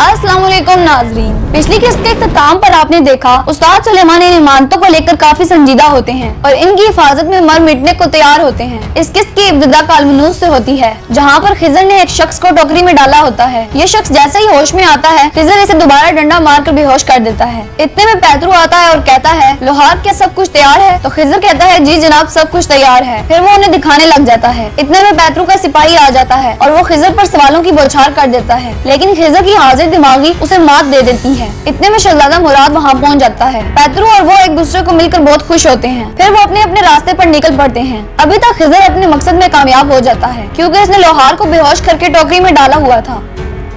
अस्सलाम वालेकुम नाज़रीन। पिछली किस्त के इख्तिताम पर आपने देखा उस्ताद सुलेमान इन इमारतों को लेकर काफी संजीदा होते हैं और इनकी हिफाजत में मर मिटने को तैयार होते हैं। इस किस्त की इब्तिदा कालमनूस से होती है, जहाँ पर खिजर ने एक शख्स को टोकरी में डाला होता है। ये शख्स जैसे ही होश में आता है, खिजर इसे दोबारा डंडा मार कर बेहोश कर देता है। इतने में पैतरू आता है और कहता है, लोहार क्या सब कुछ तैयार है? तो खिजर कहता है, जी जनाब सब कुछ तैयार है। फिर वो उन्हें दिखाने लग जाता है। इतने में पैतरू का सिपाही आ जाता है और वो खिजर पर सवालों की बौछार कर देता है, लेकिन खिजर की हाजिर दिमागी उसे मात दे देती है। इतने में शहजादा मुराद वहाँ पहुँच जाता है। पैतरू और वो एक दूसरे को मिलकर बहुत खुश होते हैं। फिर वो अपने अपने रास्ते पर निकल पड़ते हैं। अभी तक खिजर अपने मकसद में कामयाब हो जाता है, क्योंकि इसने लोहार को बेहोश करके टोकरी में डाला हुआ था।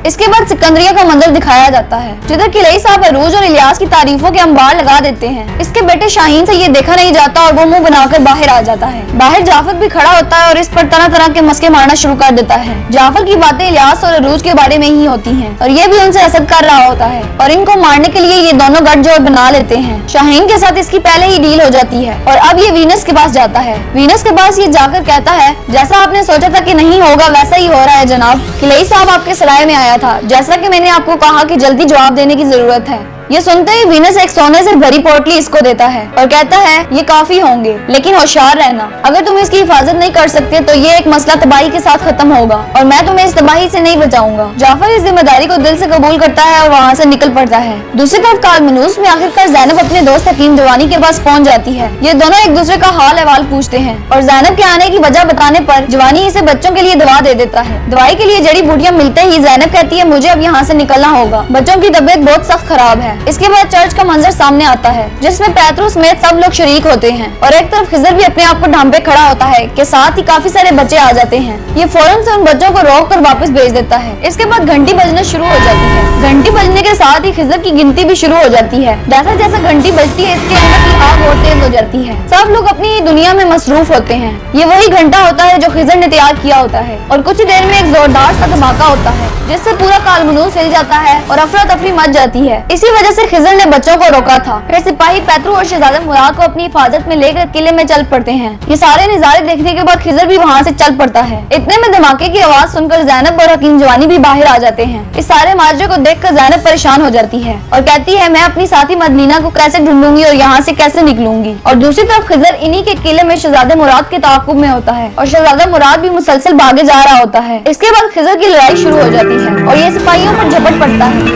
इसके बाद सिकंदरिया का मंजर दिखाया जाता है, जिधर किलई साहब अरूज और इलियास की तारीफों के अंबार लगा देते हैं। इसके बेटे शाहीन से ये देखा नहीं जाता और वो मुंह बनाकर बाहर आ जाता है। बाहर जाफर भी खड़ा होता है और इस पर तरह तरह के मस्के मारना शुरू कर देता है। जाफर की बातें इलियास और अरूज के बारे में ही होती हैं और ये भी उनसे हसद कर रहा होता है और इनको मारने के लिए ये दोनों गठजोड़ बना लेते हैं। शाहीन के साथ इसकी पहले ही डील हो जाती है और अब ये वीनस के पास जाता है। वीनस के पास ये जाकर कहता है, जैसा आपने सोचा था कि नहीं होगा वैसा ही हो रहा है जनाब। किलई साहब आपके सराय में आया था, जैसा कि मैंने आपको कहा कि जल्दी जवाब देने की जरूरत है। ये सुनते ही वीनस एक सोने से भरी पोटली इसको देता है और कहता है, ये काफी होंगे, लेकिन होशियार रहना, अगर तुम इसकी हिफाजत नहीं कर सकते तो ये एक मसला तबाही के साथ खत्म होगा और मैं तुम्हें इस तबाही से नहीं बचाऊंगा। जाफर इस जिम्मेदारी को दिल से कबूल करता है और वहाँ से निकल पड़ता है। दूसरी तरफ कालमनूस में आखिरकार ज़ैनब अपने दोस्त हकीम जवानी के पास पहुँच जाती है। ये दोनों एक दूसरे का हाल अहवाल पूछते हैं और ज़ैनब के आने की वजह बताने पर जवानी इसे बच्चों के लिए दवा दे देता है। दवाई के लिए जड़ी बूटियाँ मिलते ही ज़ैनब कहती है, मुझे अब यहाँ से निकलना होगा, बच्चों की तबीयत बहुत सख्त खराब है। इसके बाद चर्च का मंजर सामने आता है, जिसमें पैतरू समेत सब लोग शरीक होते हैं और एक तरफ खिजर भी अपने आप को ढांपे खड़ा होता है कि साथ ही काफी सारे बच्चे आ जाते हैं। ये फौरन से उन बच्चों को रोक कर वापस भेज देता है। इसके बाद घंटी बजना शुरू हो जाती है। घंटी बजने के साथ ही खिजर की गिनती भी शुरू हो जाती है। जैसा जैसा घंटी बजती है, इसके अंदर की आग और तेज हो जाती है। सब लोग अपनी दुनिया में मसरूफ होते हैं। ये वही घंटा होता है जो खिजर ने तैयार किया होता है और कुछ ही देर में एक जोरदार सा धमाका होता है, जिससे पूरा कालमनूस हिल जाता है और अफरा तफरी मच जाती है। इसी वजह से खिजर ने बच्चों को रोका था। फिर सिपाही पैतरू और शहजादा मुराद को अपनी हिफाजत में लेकर किले में चल पड़ते हैं। ये सारे नजारे देखने के बाद खिजर भी वहाँ से चल पड़ता है। इतने में धमाके की आवाज सुनकर ज़ैनब और हकीम जवानी भी बाहर आ जाते हैं। इस सारे माजरे को देखकर ज़ैनब परेशान हो जाती है और कहती है, मैं अपनी साथी मदलीना को कैसे ढूंढूंगी और यहाँ से कैसे निकलूंगी। और दूसरी तरफ खिजर इन्हीं के किले में शहजादे मुराद के ताक़ुब में होता है और शहजादा मुराद भी मुसलसल भागे जा रहा होता है। इसके बाद खिजर की लड़ाई शुरू हो जाती है और ये सिपाहियों पर झपट पड़ता है।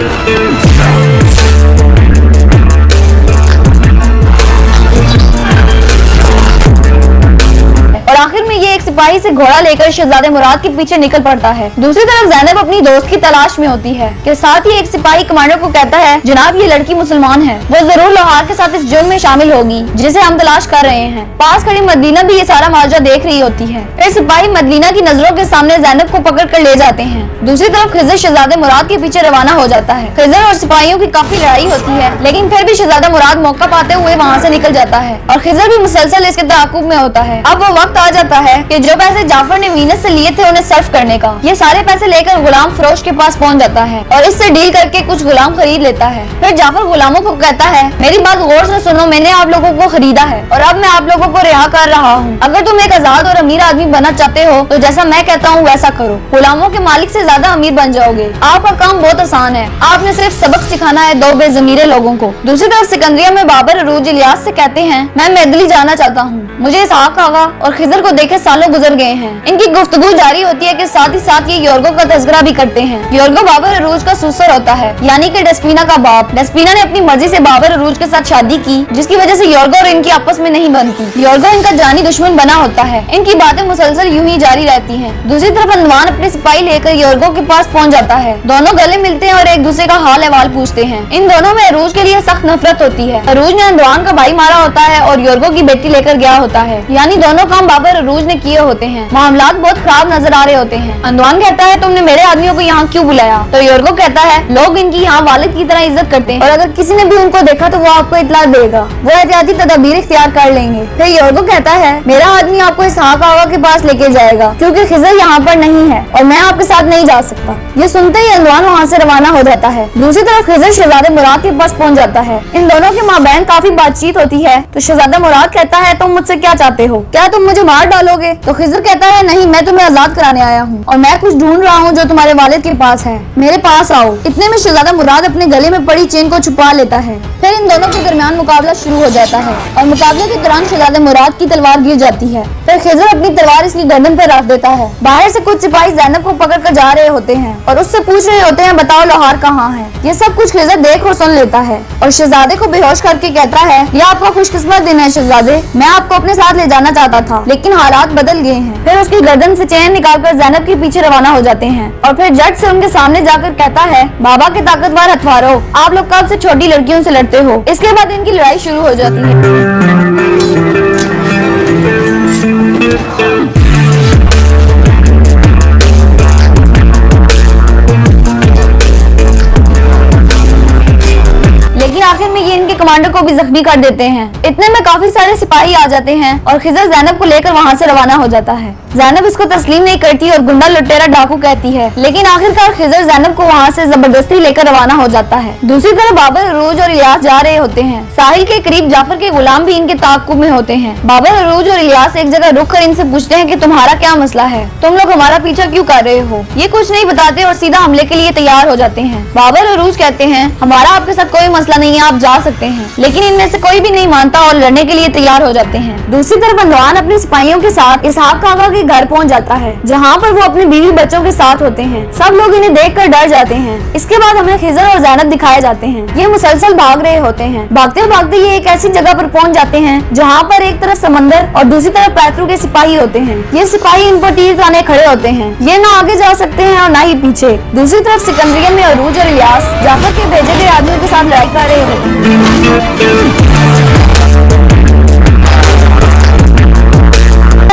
और आखिर में ये एक सिपाही से घोड़ा लेकर शहजादे मुराद के पीछे निकल पड़ता है। दूसरी तरफ ज़ैनब अपनी दोस्त की तलाश में होती है कि साथ ही एक सिपाही कमांडर को कहता है, जनाब ये लड़की मुसलमान है, वो जरूर लोहार के साथ इस जुर्म में शामिल होगी जिसे हम तलाश कर रहे हैं। पास खड़ी मदीना भी ये सारा माजरा देख रही होती है। फिर सिपाही मदीना की नजरों के सामने ज़ैनब को पकड़ कर ले जाते हैं। दूसरी तरफ खिजर शहजादे मुराद के पीछे रवाना हो जाता है। खिजर और सिपाहियों की काफी लड़ाई होती है, लेकिन फिर भी शहजादा मुराद मौका पाते हुए वहाँ से निकल जाता है और खिजर भी मुसलसल इसके ताक़ुब में होता है। अब वो वक्त आ जाता है कि जो पैसे जाफर ने वीनस से लिए थे उन्हें सर्फ करने का। ये सारे पैसे लेकर गुलाम फरोश के पास पहुंच जाता है और इससे डील करके कुछ गुलाम खरीद लेता है। फिर जाफर गुलामों को कहता है, मेरी बात गौर से सुनो, मैंने आप लोगों को खरीदा है और अब मैं आप लोगों को रिहा कर रहा हूँ। अगर तुम एक आजाद और अमीर आदमी बनना चाहते हो तो जैसा मैं कहता हूँ वैसा करो, गुलामों के मालिक से ज्यादा अमीर बन जाओगे। आपका काम बहुत आसान है, आपने सिर्फ सबक सिखाना है दो बेजमीरे लोगों को। दूसरी तरफ सिकंदरिया में बाबर अरूज इलियास से कहते हैं, मैं मेदली जाना चाहता हूँ, मुझे इसहाक आगा और खिजर को देखे सालों गुजर गए हैं। इनकी गुफ्तगू जारी होती है कि साथ ही साथ ये योर्गो का तज़किरा भी करते हैं। योर्गो बाबर अरूज का सुसर होता है, यानी कि डेस्पीना का बाप। डेस्पीना ने अपनी मर्जी से बाबर अरूज के साथ शादी की, जिसकी वजह से योर्गो और इनकी आपस में नहीं बनती। योर्गो इनका जानी दुश्मन बना होता है। इनकी बातें मुसलसल यूं ही जारी रहती हैं। दूसरी तरफ अंदवान अपने सिपाही लेकर योर्गो के पास पहुंच जाता है। दोनों गले मिलते हैं और एक दूसरे का हाल अहवाल पूछते हैं। इन दोनों में अरूज के लिए सख्त नफरत होती है। अरूज ने अंदवान का भाई मारा होता है और योर्गो की बेटी लेकर गया होता है, यानी दोनों काम बाबर अरूज ने किए होते हैं। मामलात बहुत खराब नजर आ रहे होते हैं। अंदवान कहता है, तुमने मेरे आदमियों को यहाँ क्यों बुलाया? तो योर्गो कहता है, लोग इनकी यहाँ वालिद की तरह इज्जत करते हैं और अगर किसी ने भी उनको देखा तो वो आपको इत्तला देगा, वो एहतियाती तदबीर इख्तियार कर लेंगे। फिर योर्गो कहता है, मेरा आदमी आपको इसहाक आगा के पास लेके जाएगा क्योंकि खिजर यहाँ पर नहीं है और मैं आपके साथ नहीं जा सकता। ये सुनते ही अंदवान वहाँ से रवाना हो जाता है। दूसरी तरफ खिजर शहजादे मुराद के पास पहुँच जाता है। इन दोनों के माबैन काफी बातचीत होती है तो शहजादा मुराद कहता है, तुम मुझसे क्या चाहते हो? क्या तुम मुझे मार डालोगे? तो खिजर कहता है नहीं, मैं तुम्हें आजाद कराने आया हूँ और मैं कुछ ढूंढ रहा हूँ जो तुम्हारे वालिद के पास है, मेरे पास आओ। इतने में शहजादा मुराद अपने गले में पड़ी चेन को छुपा लेता है। फिर इन दोनों के दरमियान मुकाबला शुरू हो जाता है और मुकाबले के दौरान शहजादा मुराद की तलवार गिर जाती है। फिर खिजर अपनी तलवार इसकी गर्दन पर रख देता है। बाहर से कुछ सिपाही ज़ैनब को पकड़ कर जा रहे होते हैं और उससे पूछ रहे होते हैं बताओ लोहार कहाँ है। ये सब कुछ खिजर देख और सुन लेता है और शहजादे को बेहोश करके कहता है यह आपका खुशकिस्मत दिन है शहजादे, मैं आपको अपने साथ ले जाना चाहता था लेकिन हालात बदल गए हैं। फिर उसकी गर्दन से चैन निकालकर ज़ैनब के पीछे रवाना हो जाते हैं और फिर जट से उनके सामने जाकर कहता है बाबा के ताकतवर हथवारों, आप लोग कब से छोटी लड़कियों से लड़ते हो। इसके बाद इनकी लड़ाई शुरू हो जाती है। लेकिन आखिर में ये इनके कमांडर को भी जख्मी कर देते हैं। इतने में काफी सारे सिपाही आ जाते हैं और खिजर ज़ैनब को लेकर वहाँ से रवाना हो जाता है। ज़ैनब इसको तस्लीम नहीं करती और गुंडा लुटेरा डाकू कहती है, लेकिन आखिरकार खिजर ज़ैनब को वहाँ से जबरदस्ती लेकर रवाना हो जाता है। दूसरी तरफ बाबर, अरूज और इलियास जा रहे होते हैं। साहिल के करीब जाफर के गुलाम भी इनके ताक़ुब में होते हैं। बाबर, अरूज और इलियास एक जगह रुक कर इनसे पूछते हैं कि तुम्हारा क्या मसला है, तुम लोग हमारा पीछा क्यों कर रहे हो। ये कुछ नहीं बताते और सीधा हमले के लिए तैयार हो जाते हैं। बाबर, अरूज कहते हैं हमारा आपके साथ कोई मसला नहीं है, आप जा सकते हैं, लेकिन इनमें से कोई भी नहीं मानता और लड़ने के लिए तैयार हो जाते हैं। दूसरी तरफ अंदवान अपने सिपाहियों के साथ इसहाक आगा के घर पहुंच जाता है, जहां पर वो अपने बीवी बच्चों के साथ होते हैं। सब लोग इन्हें देखकर डर जाते हैं। इसके बाद हमें खिजर और ज़ैनब दिखाए जाते हैं। ये मुसलसल भाग रहे होते हैं। भागते भागते ये एक ऐसी जगह पर पहुंच जाते हैं जहां पर एक तरफ समंदर और दूसरी तरफ पैतरू के सिपाही होते हैं। ये सिपाही इन पर तीर ताने खड़े होते हैं। ये ना आगे जा सकते हैं और ना ही पीछे। दूसरी तरफ सिकंदरिया में अरूज और इलियास जाफर के भेजे गए आदमियों के साथ लड़ाई कर रहे होते हैं।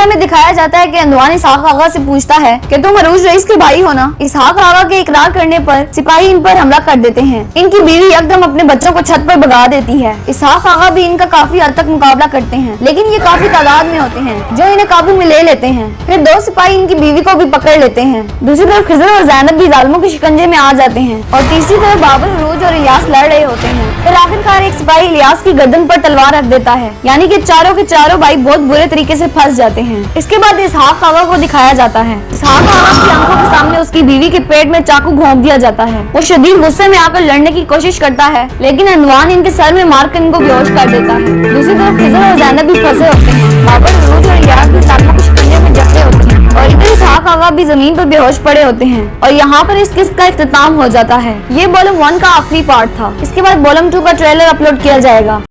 में दिखाया जाता है कि अंदवान इसहाक आगा से पूछता है कि तुम अरूज रईस के भाई हो ना। इसहाक आगा के इकरार करने पर सिपाही इन पर हमला कर देते हैं। इनकी बीवी एकदम अपने बच्चों को छत पर भगा देती है। इसहाक आगा भी इनका काफी हद तक मुकाबला करते हैं, लेकिन ये काफी तादाद में होते हैं जो इन्हें काबू में ले लेते हैं। फिर दो सिपाही इनकी बीवी को भी पकड़ लेते हैं। दूसरी तरफ खिजर और ज़ैनब भी जालिमों के शिकंजे में आ जाते हैं और तीसरी तरफ बाबर, अरूज और इलियास लड़ रहे होते हैं। फिर आखिरकार एक सिपाही इलियास की गर्दन पर तलवार रख देता है, यानी कि चारों के चारों भाई बहुत बुरे तरीके से फंस जाते हैं। इसके बाद इसहाक आगा को दिखाया जाता है। इसहाक आगा की आंखों के सामने उसकी बीवी के पेट में चाकू घोंप दिया जाता है। वो शदीद गुस्से में आकर लड़ने की कोशिश करता है, लेकिन अंदवान इनके सर में मारकर इनको बेहोश कर देता है। दूसरी तरफ खिजर और ज़ैनब भी फंसे होते हैं। बाबर, अरूज और इलियास भी जालिमों के शिकंजे में जकड़े होते हैं और इधर इसहाक आगा भी जमीन पर बेहोश पड़े होते हैं। और यहाँ पर इस किस्त का इख्तिताम हो जाता है। ये वॉल्यूम 1 का आखिरी पार्ट था। इसके बाद वॉल्यूम 2 का ट्रेलर अपलोड किया जाएगा।